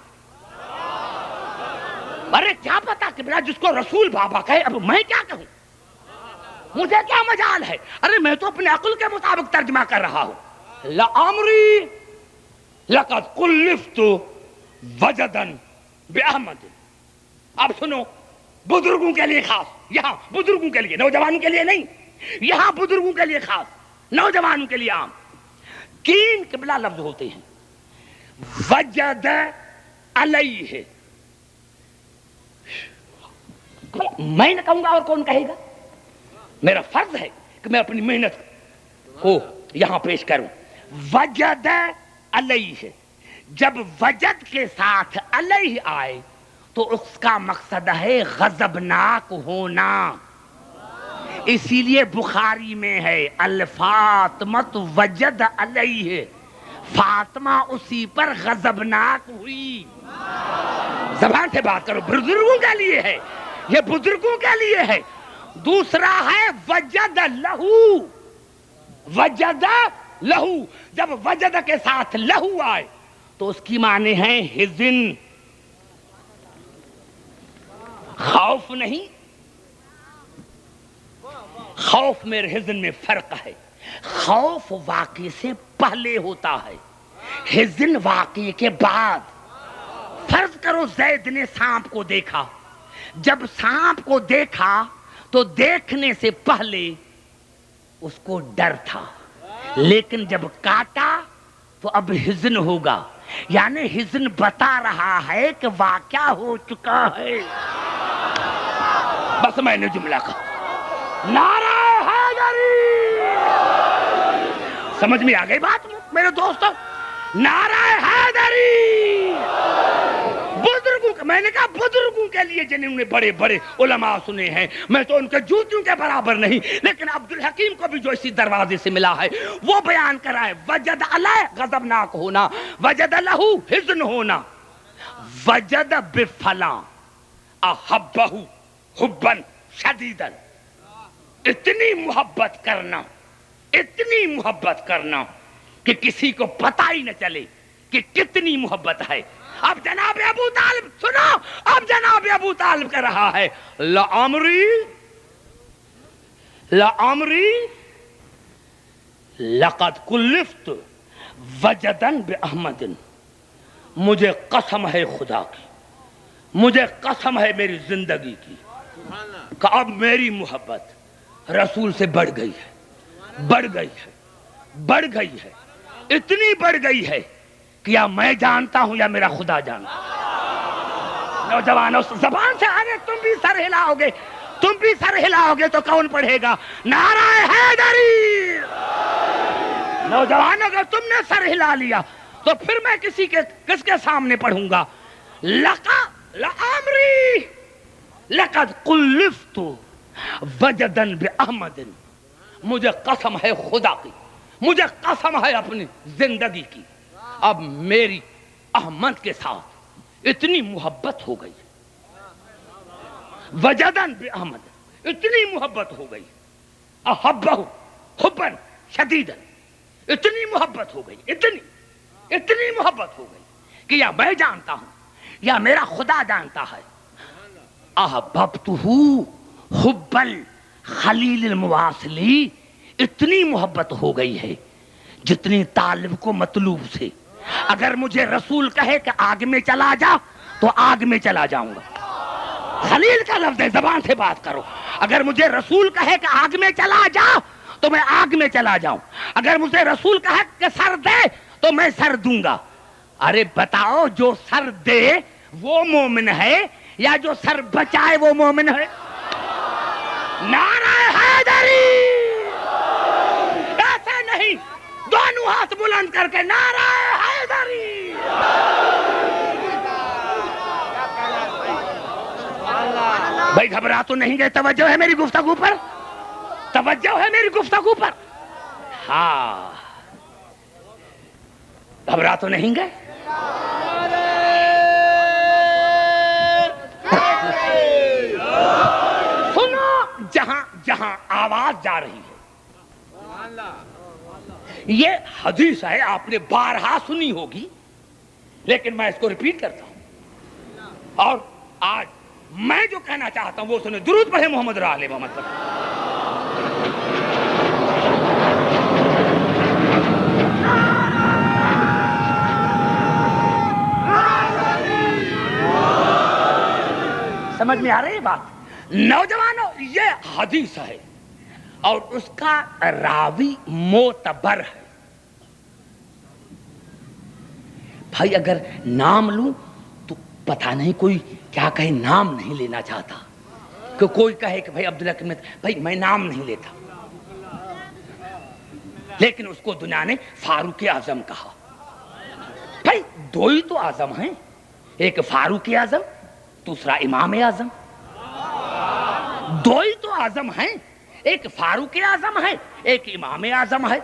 ارے کیا پتا قبلہ، جس کو رسول بابا کہے. اب میں کیا کہوں، مجھے کیا مجال ہے. ارے میں تو اپنے عقل کے مطابق ترجمہ کر رہا ہوں. لَعَمْرِي لَقَدْ قُلِّفْتُ وَجَدًا بِأَحْمَدٍ. اب سنو، بزرگوں کے لیے خاص، یہاں بزرگوں کے لیے، نوجوانوں کے لیے نہیں. یہاں بزرگوں کے لیے خاص، نوجوانوں کے لیے عام. تین قبلہ لفظ ہوتے ہیں. وجد علیہ، میں نہ کہوں گا اور کون کہے گا. میرا فرض ہے کہ میں اپنی محنت کو یہاں پیش کروں. وجد علیہ، جب وجد کے ساتھ علیہ آئے تو اس کا مقصد ہے غضبناک ہونا. اسی لیے بخاری میں ہے الفاطمۃ وجد علیہ، فاطمہ اسی پر غضبناک ہوئی. زبان سے بات کرو، بزرگوں کے لیے ہے یہ، بزرگوں کے لیے ہے. دوسرا ہے وجد لہو، وجد لہو، جب وجد کے ساتھ لہو آئے تو اس کی معنی ہے حزن، خوف نہیں. خوف میں حزن میں فرق ہے. خوف واقعے سے پہلے ہوتا ہے، حزن واقعے کے بعد۔ فرض کرو زید نے سانپ کو دیکھا، جب سانپ کو دیکھا تو دیکھنے سے پہلے اس کو ڈر تھا، لیکن جب کاٹا تو اب حزن ہوگا، یعنی حزن بتا رہا ہے کہ واقعہ ہو چکا ہے۔ بس میں نے جملہ کہا، نعرہ حیدری، سمجھ میں آ گئی بات میرے دوستو؟ نعرہ حیدری، بزرگوں کا، میں نے کہا بزرگوں کے لیے جنہوں نے بڑے بڑے علماء سنے ہیں، میں تو ان کے جوتیوں کے برابر نہیں، لیکن عبدالحکیم کو بھی جو اسی دروازے سے ملا ہے وہ بیان کرا ہے، وجد علیہ غضبناک ہونا، وجد لہو حزن ہونا، وجد بفلاں احبہ حبا شدیدا، اتنی محبت کرنا، اتنی محبت کرنا کہ کسی کو پتہ ہی نہ چلے کہ کتنی محبت ہے۔ اب جناب ابو طالب سنو، اب جناب ابو طالب کہہ رہا ہے، لعمری لعمری لقد کلفت وجدا باحمد، مجھے قسم ہے خدا کی، مجھے قسم ہے میری زندگی کی کہ اب میری محبت رسول سے بڑھ گئی ہے، بڑھ گئی ہے، بڑھ گئی ہے، اتنی بڑھ گئی ہے کہ یا میں جانتا ہوں یا میرا خدا جانتا ہے۔ نوجوانوں زبان سے آگے تم بھی سر ہلاؤ گے، تم بھی سر ہلاؤ گے تو کون پڑھے گا نعرہ حیدری؟ نوجوانوں اگر تم نے سر ہلا لیا تو پھر میں کس کے سامنے پڑھوں گا؟ لعمری لقد کلفت وجدا باحمد، مجھے قسم ہے خدا کی، مجھے قسم ہے اپنی زندگی کی، اب میری احمد کے ساتھ اتنی محبت ہو گئی، وجدن باحمد، اتنی محبت ہو گئی، احبہ حبا شدیدا، اتنی محبت ہو گئی، اتنی محبت ہو گئی کہ یا میں جانتا ہوں یا میرا خدا جانتا ہے۔ احببتہ حب الخلیل المواصلی، اتنی محبت ہو گئی ہے جتنی طالب کو مطلوب سے۔ اگر مجھے رسول کہے کہ آگ میں چلا جا تو آگ میں چلا جاؤں گا، خلیل کا لفظ ہے، زبان سے بات کرو۔ اگر مجھے رسول کہے کہ آگ میں چلا جا تو میں آگ میں چلا جاؤں، اگر مجھے رسول کہے کہ سر دے تو میں سر دوں گا۔ ارے بتاؤ، جو سر دے وہ مومن ہے یا جو سر بچائے وہ مومن ہے؟ نعرہ حیدری، ایسے نہیں، دونوں ہاتھ بلند کر کے نعرہ حیدری۔ بھائی گھبرا تو نہیں گئے؟ توجہ ہے میری گفتگو پر؟ توجہ ہے میری گفتگو پر؟ ہاں، گھبرا تو نہیں گئے؟ سنو، جہاں جہاں آواز جا رہی ہے، یہ حدیث ہے، آپ نے بارہا سنی ہوگی، لیکن میں اس کو ریپیٹ کرتا ہوں، اور آج میں جو کہنا چاہتا ہوں وہ سنیں۔ درود پڑھیں محمد علیہ محمد پر۔ سمجھ میں آ رہی ہے بات؟ نوجوانوں، یہ حدیث ہے اور اس کا راوی معتبر ہے۔ بھائی اگر نام لوں تو پتہ نہیں کوئی کیا کہے، نام نہیں لینا چاہتا، کہ کوئی کہے کہ بھائی عبداللہ کی بھائی میں نام نہیں لیتا، لیکن اس کو دنیا نے فاروق اعظم کہا۔ بھائی دو ہی تو اعظم ہیں، ایک فاروق اعظم، دوسرا امام اعظم، دو ہی تو اعظم ہیں، ایک فاروق اعظم ہے، ایک امام اعظم ہے۔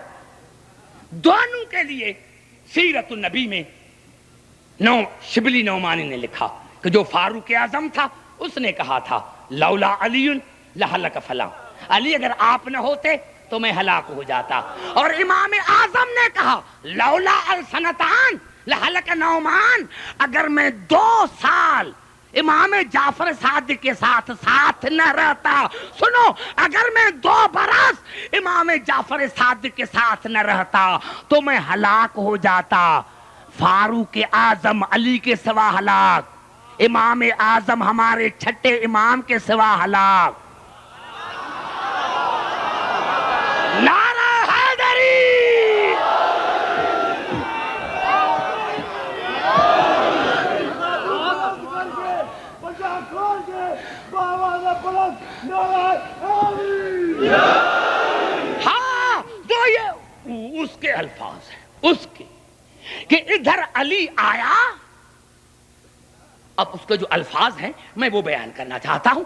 دونوں کے لیے سیرت النبی میں شبلی نعمانی نے لکھا کہ جو فاروق اعظم تھا اس نے کہا تھا لولا علی لہلک فلاں، علی اگر آپ نہ ہوتے تو میں ہلاک ہو جاتا، اور امام اعظم نے کہا لولا السنتان لہلک نعمان، اگر میں 2 سال امام جعفر صادق کے ساتھ ساتھ نہ رہتا. سنو، اگر میں 2 برس امام جعفر صادق کے ساتھ نہ رہتا تو میں ہلاک ہو جاتا. فاروق اعظم علی کے سوا ہلاک، امام اعظم ہمارے چھٹے امام کے سوا ہلاک. نعرہ حیدری! ہاں، جو یہ اس کے الفاظ ہیں، اس کے کہ ادھر علی آیا. اب اس کے جو الفاظ ہیں میں وہ بیان کرنا چاہتا ہوں.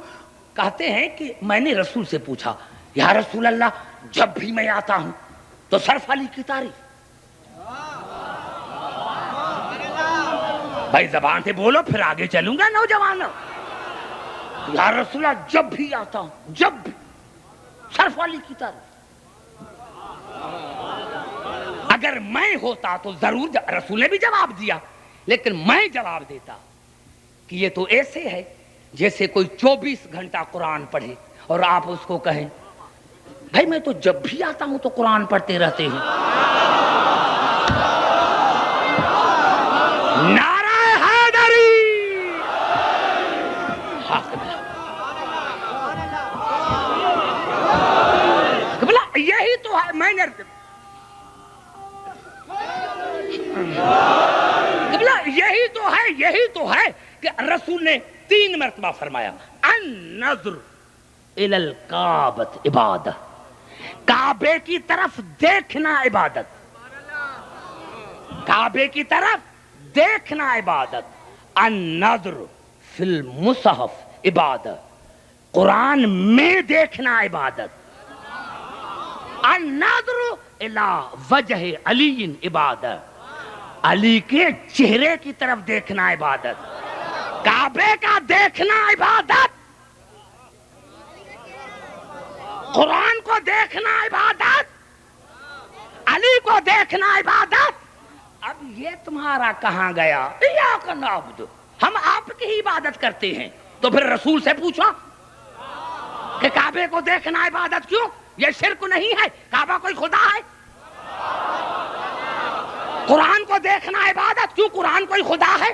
کہتے ہیں کہ میں نے رسول سے پوچھا، یا رسول اللہ، جب بھی میں آتا ہوں تو صرف علی کی تعریف. بھائی زبان سے بولو، پھر آگے چلوں گا نوجوانوں. یا رسول اللہ، جب بھی آتا ہوں، جب بھی صرف علی کی تعریف. اگر میں ہوتا تو ضرور رسول نے بھی جواب دیا، لیکن میں جواب دیتا کہ یہ تو ایسے ہے جیسے کوئی 24 گھنٹہ قرآن پڑھے اور آپ اس کو کہیں بھائی میں تو جب بھی آتا ہوں تو قرآن پڑھتے رہتے ہیں. نعرہ حیدری! یہی تو ہے. میں نے یہی تو ہے کہ رسول نے 3 مرتبہ فرمایا النظر الی الکعبۃ عبادت، کعبے کی طرف دیکھنا عبادت، کعبے کی طرف دیکھنا عبادت. النظر فی المصحف عبادت، قرآن میں دیکھنا عبادت. النظر الی وجہ علی عبادت، علی کے چہرے کی طرف دیکھنا عبادت. کعبے کا دیکھنا عبادت، قرآن کو دیکھنا عبادت، علی کو دیکھنا عبادت. اب یہ تمہارا کہاں گیا؟ ایاک نعبد، ہم آپ کی ہی عبادت کرتے ہیں. تو پھر رسول سے پوچھو کہ کعبے کو دیکھنا عبادت کیوں؟ یہ شرک نہیں ہے؟ کعبہ کوئی خدا ہے؟ قرآن کو دیکھنا عبادت کیوں؟ قرآن کوئی خدا ہے؟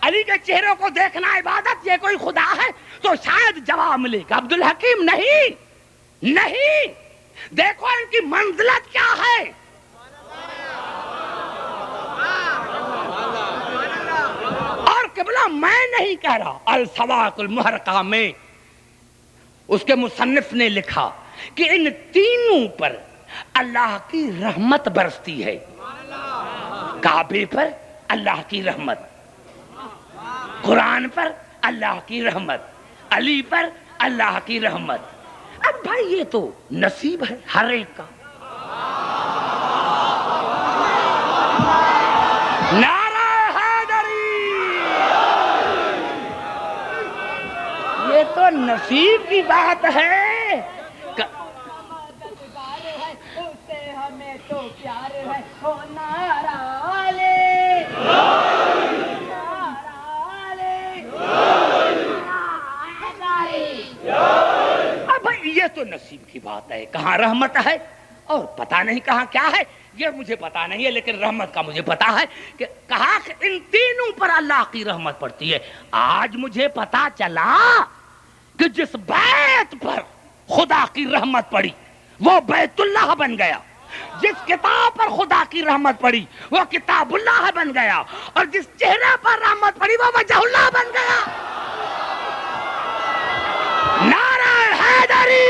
علی کے چہروں کو دیکھنا عبادت، یہ کوئی خدا ہے؟ تو شاید جواب ملے گا عبدالحکیم نہیں. دیکھو ان کی منزلت کیا ہے. اور قبلہ میں نہیں کہہ رہا. الصواعق المحرقہ میں اس کے مصنف نے لکھا کہ ان تینوں پر اللہ کی رحمت برستی ہے. کعبے پر اللہ کی رحمت، قرآن پر اللہ کی رحمت، علی پر اللہ کی رحمت. اب بھائی یہ تو نصیب ہے ہر ایک کا. نعرہ حیدری! یہ تو نصیب کی بات ہے. ہمیں تو پیار ہے او نعرہ یہ تو نصیب کی بات ہے. کہاں رحمت ہے اور پتہ نہیں کہاں کیا ہے، یہ مجھے پتا نہیں ہے، لیکن رحمت کا مجھے پتا ہے کہ کہا کہ ان تینوں پر اللہ کی رحمت پڑتی ہے. آج مجھے پتا چلا کہ جس بیت پر خدا کی رحمت پڑی وہ بیت اللہ بن گیا، جس کتاب پر خدا کی رحمت پڑی وہ کتاب اللہ بن گیا، اور جس چہرے پر رحمت پڑی وہ وجہ اللہ بن گیا. نعرہ حیدری!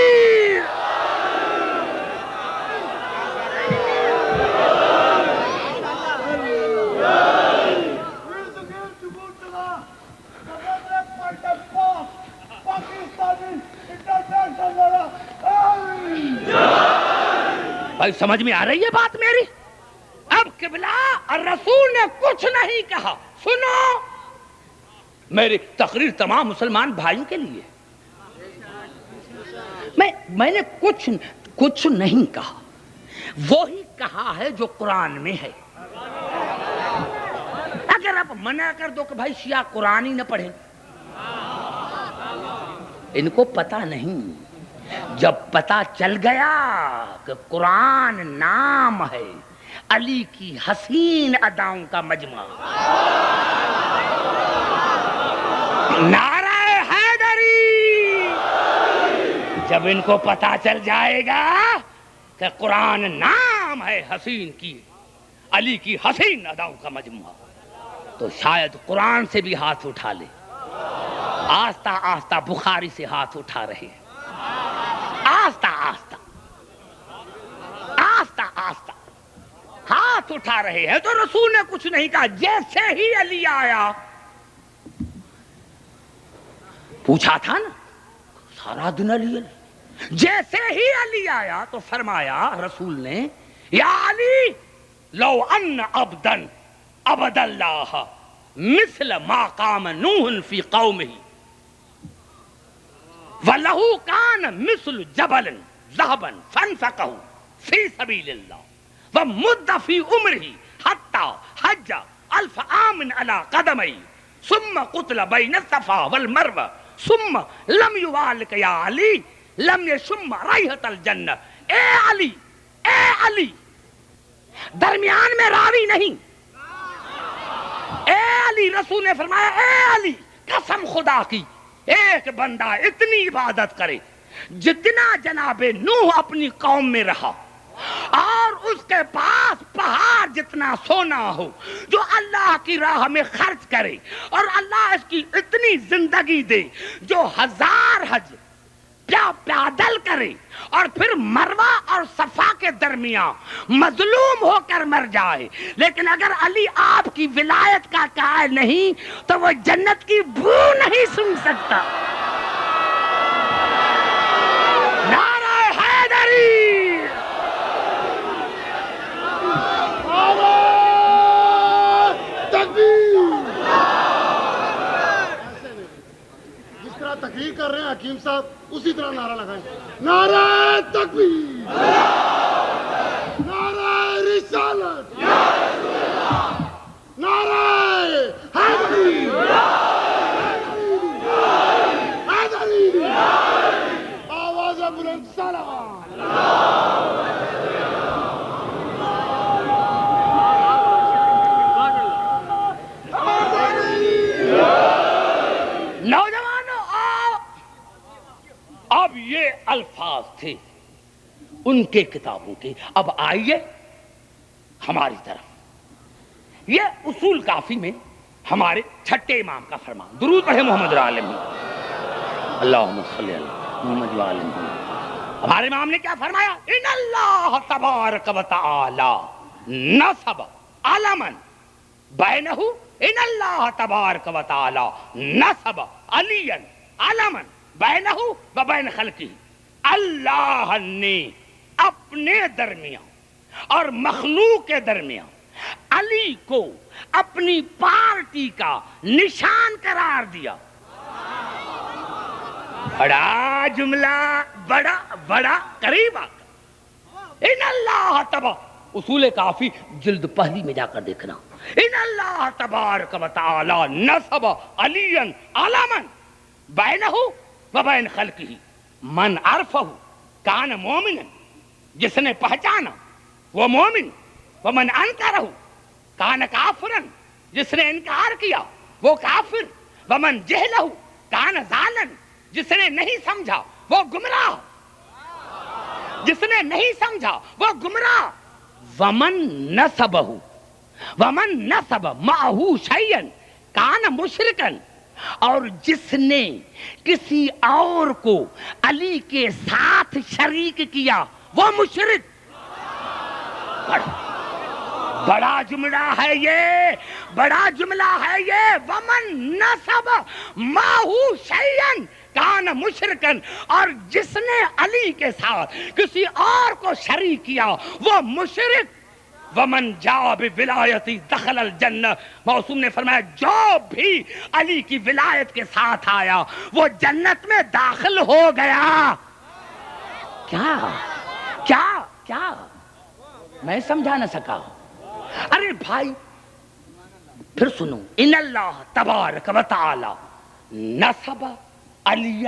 بھائی سمجھ میں آ رہی ہے بات میری؟ اب قبلہ اور رسول نے کچھ نہیں کہا. سنو، میری تقریر تمام مسلمان بھائیوں کے لیے. میں نے کچھ نہیں کہا، وہی کہا ہے جو قرآن میں ہے. اگر آپ منع کر دو کہ بھائی شیعہ قرآن ہی نہ پڑھیں ان کو پتہ نہیں، جب پتہ چل گیا کہ قرآن نام ہے علی کی حسین اداؤں کا مجمع، نعرہ حیدری، جب ان کو پتہ چل جائے گا کہ قرآن نام ہے حسین کی علی کی حسین اداؤں کا مجموعہ، تو شاید قرآن سے بھی ہاتھ اٹھا لے۔ آہستہ آہستہ بخاری سے ہاتھ اٹھا رہے ہیں، آہستہ آہستہ آہستہ آہستہ ہاتھ اٹھا رہے ہیں۔ تو رسول نے کچھ نہیں کہا، جیسے ہی علی آیا، پوچھا تھا نا سارا دن علی علی، جیسے ہی علی آیا تو فرمایا رسول نے، یا علی لو ان عبدا عبد اللہ مثل ما قام نوح فی قومہ وَلَهُ كَانَ مِثْلُ جَبَلٍ ذَهَبًا فَانْفَقَهُ فِي سَبِيلِ اللَّهِ وَمُدَّ فِي عُمْرِهِ حَتَّى حَجَّ 1000 عَامٍ عَلَى قَدَمَيْهِ ثُمَّ قُتِلَ بَيْنَ الصَّفَا وَالْمَرْوَةِ ثُمَّ لَمْ يُبَالِكَ يَا عَلِي لَمْ يَشُمَّ رَائِحَةَ الْجَنَّةِ۔ اے علی درمیان میں راوی نہیں، اے علی، رسول نے فرمایا اے علی، قسم خدا کی ایک بندہ اتنی عبادت کرے جتنا جناب نوح اپنی قوم میں رہا، اور اس کے پاس پہاڑ جتنا سونا ہو، جو اللہ کی راہ میں خرچ کرے، اور اللہ اس کی اتنی زندگی دے جو 1000 حج پیادل کرے، اور پھر مروہ اور صفا کے درمیان مظلوم ہو کر مر جائے، لیکن اگر علی آپ کی ولایت کا قائل نہیں تو وہ جنت کی بو نہیں سن سکتا۔ نعرہ حیدری، جس طرح تقریر کر رہے ہیں حکیم صاحب اسی طرح نعرہ لگائیں، نعرہ تکبیر، نعرہ رسالت، نعرہ حیدری، حیدری، آواز بلند سلام۔ نوجوانوں اب یہ الفاظ تھے ان کے کتابوں کے، اب آئیے ہماری طرف۔ یہ اصول کافی میں ہمارے چھٹے امام کا فرمان، درود پڑھے محمد عالم، اللہم صلی اللہ محمد عالم۔ ہمارے امام نے کیا فرمایا؟ ان اللہ تبارک و تعالی نصب علما بینہ، ان اللہ تبارک و تعالی نصب علی علما بینہ و بین خلقہ، اللہ نے اپنے درمیان اور مخلوق کے درمیان علی کو اپنی پارٹی کا نشان قرار دیا۔ بڑا جملہ، بڑا بڑا قریب آتا، ان اللہ تبارک، اصول کافی جلد پہلی میں جا کر دیکھنا، ان اللہ تبارک و تعالی نصب علی علما بینہ و بین خلقہ، من عرفہ کان مومنا، جس نے پہچانا وہ مومن، ومن انکرہ کان کافرا، جس نے انکار کیا وہ کافر، ومن جہلہ کان ضالن، جس نے نہیں سمجھا وہ گمراہ، جس نے نہیں سمجھا وہ گمراہ، ومن نسبہ، ومن نسب معہو شیئا کان مشرکا، اور جس نے کسی اور کو علی کے ساتھ شریک کیا وہ مشرک۔ بڑا جملہ ہے یہ، بڑا جملہ ہے یہ، ومن نسب معہو شیئا کان مشرکا، اور جس نے علی کے ساتھ کسی اور کو شریک کیا وہ مشرک۔ ومن جاء بولایتی دخل الجنہ، موسوم نے فرمایا جو بھی علی کی ولایت کے ساتھ آیا وہ جنت میں داخل ہو گیا۔ کیا کیا کیا میں سمجھا نہ سکا۔ ارے بھائی پھر سنو، ان اللہ تبارک و تعالی نصب علی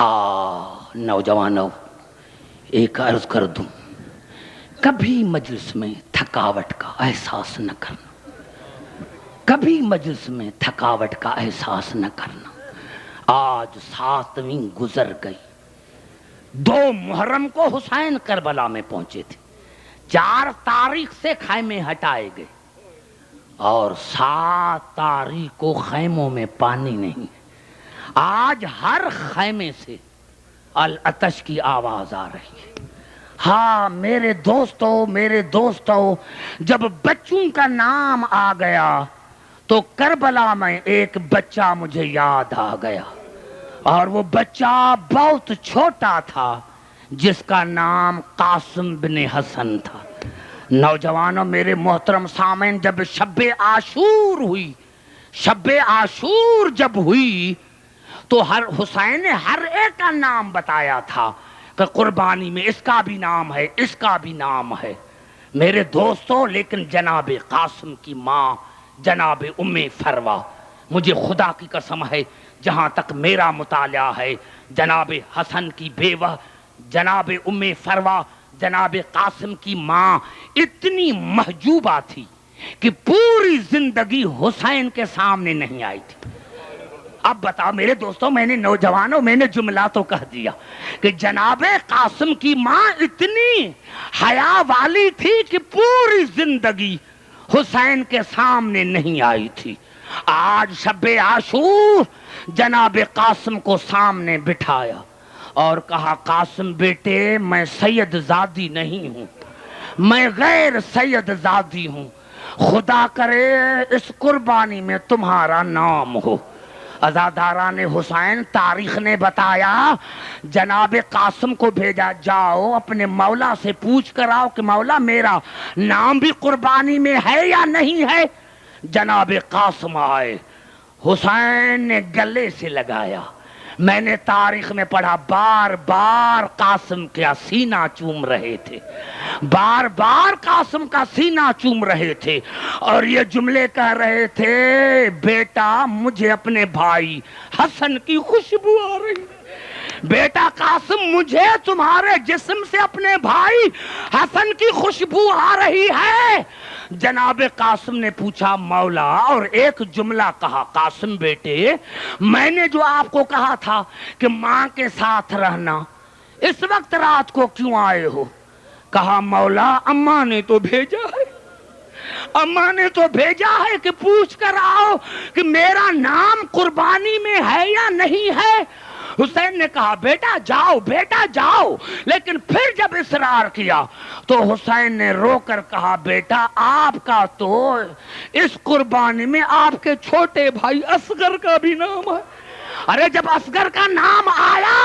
ہاں نوجوانوں، ایک عرض کر دوں، کبھی مجلس میں تھکاوٹ کا احساس نہ کرنا، کبھی مجلس میں تھکاوٹ کا احساس نہ کرنا۔ آج 7ویں گزر گئی، 2 محرم کو حسین کربلا میں پہنچے تھے، 4 تاریخ سے خیمے ہٹائے گئے اور 7 تاریخ کو خیموں میں پانی نہیں۔ آج ہر خیمے سے العطش کی آواز آ رہی ہے۔ ہاں میرے دوستو، جب بچوں کا نام آ گیا تو کربلا میں ایک بچہ مجھے یاد آ گیا، اور وہ بچہ بہت چھوٹا تھا جس کا نام قاسم بن حسن تھا۔ نوجوانوں، میرے محترم سامعین، جب شب عاشور ہوئی، شب عاشور جب ہوئی تو حسین نے ہر ایک کا نام بتایا تھا کہ قربانی میں اس کا بھی نام ہے، اس کا بھی نام ہے۔ میرے دوستو، لیکن جناب قاسم کی ماں جناب ام فروا، مجھے خدا کی قسم ہے جہاں تک میرا مطالعہ ہے، جناب حسن کی بیوہ جناب ام فروا، جناب قاسم کی ماں اتنی محجوبہ تھی کہ پوری زندگی حسین کے سامنے نہیں آئی تھی۔ اب بتاؤ میرے دوستوں، میں نے نوجوانوں، میں نے جملہ تو کہہ دیا کہ جناب قاسم کی ماں اتنی حیا والی تھی کہ پوری زندگی حسین کے سامنے نہیں آئی تھی۔ آج شب عاشور جناب قاسم کو سامنے بٹھایا اور کہا، قاسم بیٹے، میں سید زادی نہیں ہوں، میں غیر سید زادی ہوں، خدا کرے اس قربانی میں تمہارا نام ہو۔ عزاداران حسین، تاریخ نے بتایا جناب قاسم کو بھیجا، جاؤ اپنے مولا سے پوچھ کر آؤ کہ مولا میرا نام بھی قربانی میں ہے یا نہیں ہے۔ جناب قاسم آئے، حسین نے گلے سے لگایا۔ میں نے تاریخ میں پڑھا، بار بار قاسم کا سینہ چوم رہے تھے، بار بار قاسم کا سینہ چوم رہے تھے اور یہ جملے کہہ رہے تھے، بیٹا مجھے اپنے بھائی حسن کی خوشبو آ رہی ہے، بیٹا قاسم مجھے تمہارے جسم سے اپنے بھائی حسن کی خوشبو آ رہی ہے۔ جناب قاسم نے پوچھا مولا، اور ایک جملہ کہا، قاسم بیٹے میں نے جو آپ کو کہا تھا کہ ماں کے ساتھ رہنا، اس وقت رات کو کیوں آئے ہو؟ کہا مولا اماں نے تو بھیجا ہے، اماں نے تو بھیجا ہے کہ پوچھ کر آؤ کہ میرا نام قربانی میں ہے یا نہیں ہے۔ حسین نے کہا بیٹا جاؤ، بیٹا جاؤ، لیکن پھر جب اصرار کیا تو حسین نے رو کر کہا، بیٹا آپ کا تو اس قربانی میں آپ کے چھوٹے بھائی اصغر کا بھی نام ہے۔ ارے جب اصغر کا نام آیا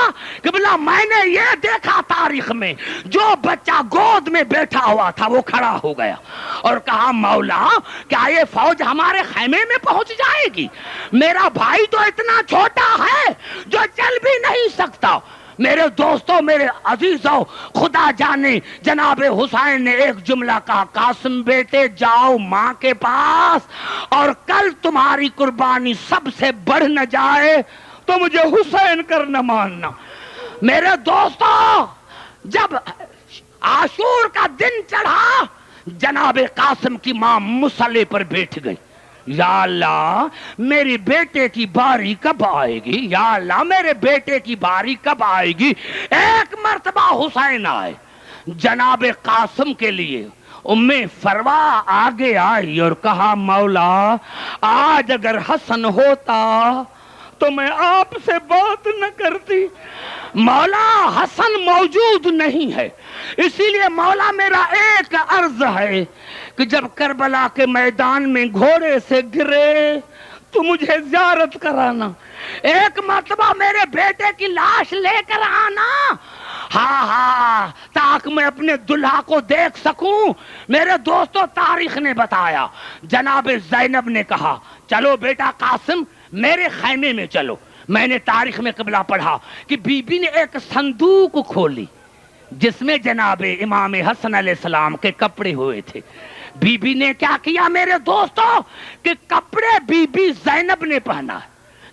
کہ بلا میں نے یہ دیکھا تاریخ میں، جو بچہ گود میں بیٹھا ہوا تھا وہ کھڑا ہو گیا اور کہا مولا کیا یہ فوج ہمارے خیمے میں پہنچ جائے گی؟ میرا بھائی تو اتنا چھوٹا ہے جو چل بھی نہیں سکتا۔ میرے دوستوں، میرے عزیزوں، خدا جانے جناب حسین نے ایک جملہ کہا، قاسم بیٹے جاؤ ماں کے پاس، اور کل تمہاری قربانی سب سے بڑھ نہ جائے تو مجھے حسین کر نہ ماننا۔ میرے دوستوں، جب عاشور کا دن چڑھا، جناب قاسم کی ماں مصلی پر بیٹھ گئی، یا اللہ میری بیٹے کی باری کب آئے گی، یا اللہ میرے بیٹے کی باری کب آئے گی۔ ایک مرتبہ حسین آئے جناب قاسم کے لیے، ام فروا آگے آئی اور کہا مولا آج اگر حسن ہوتا تو میں آپ سے بات نہ کرتی، مولا حسن موجود نہیں ہے، اسی لیے مولا میرا ایک عرض ہے کہ جب کربلا کے میدان میں گھوڑے سے گرے تو مجھے زیارت کرانا، ایک مرتبہ میرے بیٹے کی لاش لے کر آنا، ہاں تاکہ میں اپنے دلہا کو دیکھ سکوں۔ میرے دوستو، تاریخ نے بتایا جناب زینب نے کہا چلو بیٹا قاسم میرے خیمے میں چلو۔ میں نے تاریخ میں قبلہ پڑھا کہ بی بی نے ایک صندوق کھولی جس میں جناب امام حسن علیہ السلام کے کپڑے ہوئے تھے۔ بی بی نے کیا کیا میرے دوستو کہ کپڑے بی بی زینب نے پہنا ہے،